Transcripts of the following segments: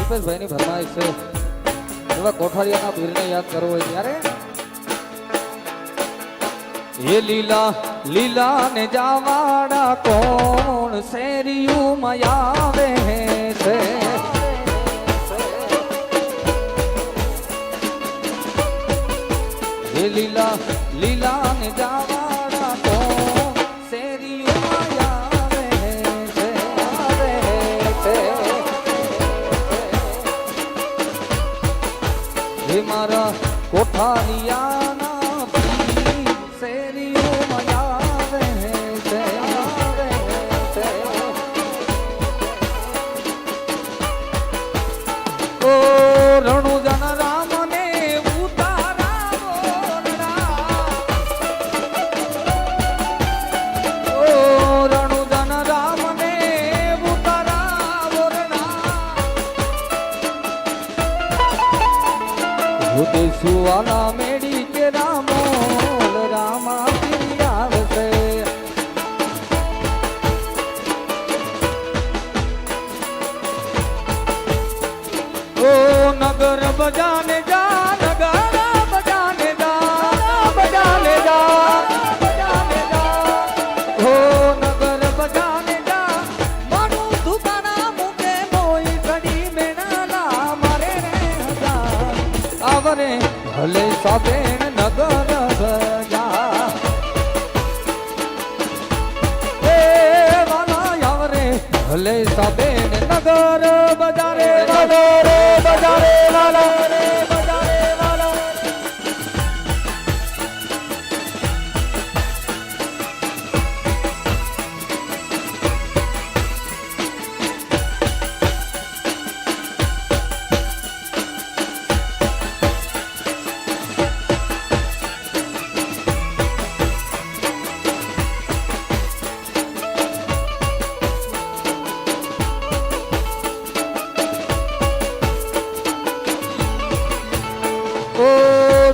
કલ્પેશભાઈ ની ફરમાઈશ છે એવા કોઠારિયાના વીરને યાદ કરવો હોય ત્યારે એ લીલા લીલા ને જાવાડા કોણ શેરિયું મયાવે છે એ લીલા લીલા ને જાવાડા કોણ શેરિયું મયાવે છે આવે છે એ મારા કોઠારિયાના સુવાલા મેડી કે રામો રામા ફરી આવશે ઓ નગર બજાને જા નગર બજાને જા બજાને જા બજાને જા ઓ નગર બજાને જા મારું દુકાના મુકે મોઈ ઘડી મેણાલા મારે રે હજાર આવરે ભલે સાબેન નગર બજા એ વાલા આવરે ભલે સાબેન નગર બજારે નગર બજારે વાલા બજારે વાલા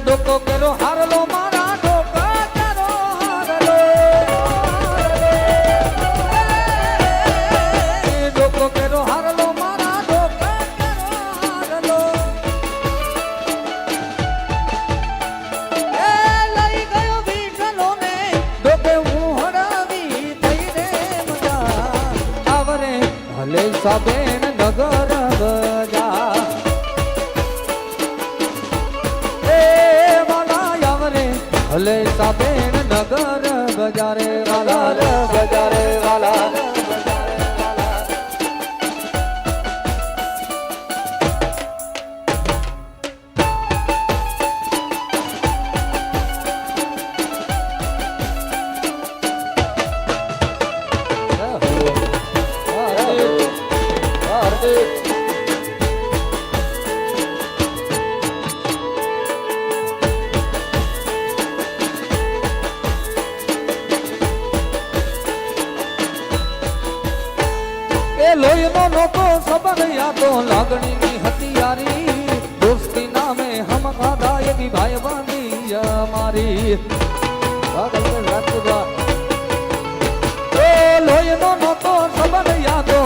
ડોકો કેરો હારલો મારા ડોકા કેરો હારલો ડોકો કેરો હારલો મારા ડોકા કેરો હારલો એ લઈ ગયો વિઠલો ને ડોકે હું હરાવી થઈ રે મજા આવરે ભલે સાબેન નગર બજા ભલે સાબેન નગર બજારે વાલા બજારે વાલા લોહીનો નોકો સંબંધ યાદો લાગણીની હથિયારી દોસ્તી નામે હમ ખાધા એવી ભાઈ બાંધી અમારી લોહીનો નોકો સંબંધ યાદો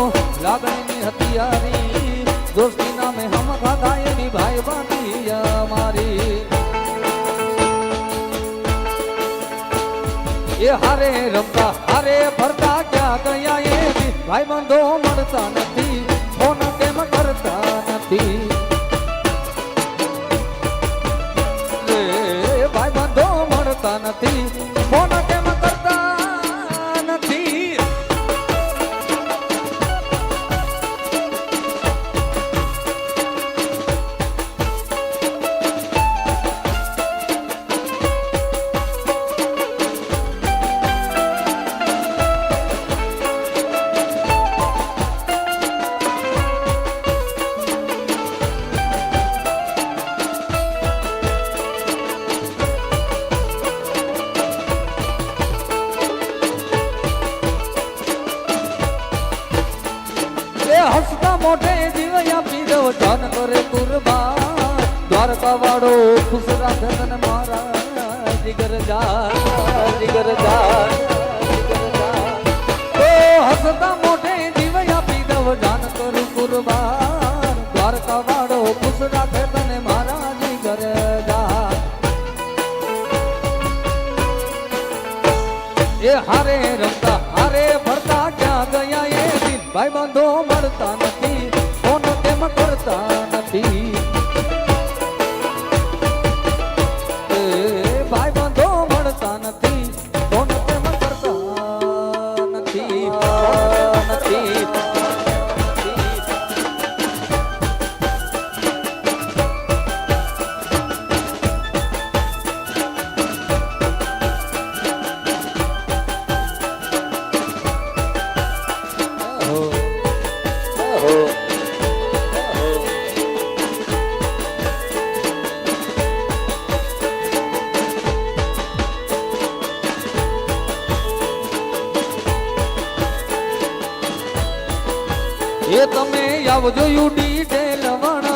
લાગણીની હથિયારી દોસ્તી નામે હમ ખાધા એવી ભાઈ બાંધી અમારી એ હારે રમતા હારે ફરતા ક્યાં ગયા એ ભાઈ બંધો મળતા નથી ફોન કેમ કરતા નથી ભાઈ બંધો મળતા નથી ફોન કેમ કરતા નથી હસતા મોઢે જીવયા પીરો જાન કરે કુરબાન દ્વારકા વાળો ખુશ રાખે તને મારા જીગર જા હસતા મોઢે જીવયા પીરો જાન કરું કુરબાન દ્વારકા વાળો ખુશ રાખે તને મારા જીગર જા એ હારે રમતા હારે ફરતા ક્યાં ગયા એ દિન ભાઈ બંધો મળતા નથી ફોન કેમ કરતા નથી એ ભાઈ બંધો મળતા નથી ફોન કેમ કરતા નથી નથી એ તમે આવજો યુડી ટેલવણ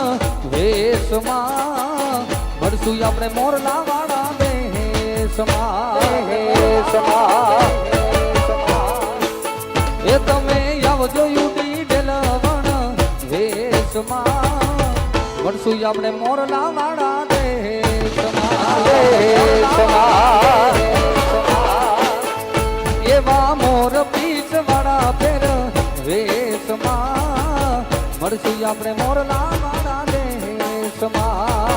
વેશમાં મળશું આપણે મોરલા વાળા બેસમાં એ તમે આવજો યુડી ટેલવણ વેશમાં મળશું આપણે મોરલા વાળા દેશમાં એવા મોર પીછ વાળા ફેર વેશમાં મળશું આપણે મોરલા વાળા દેશમાં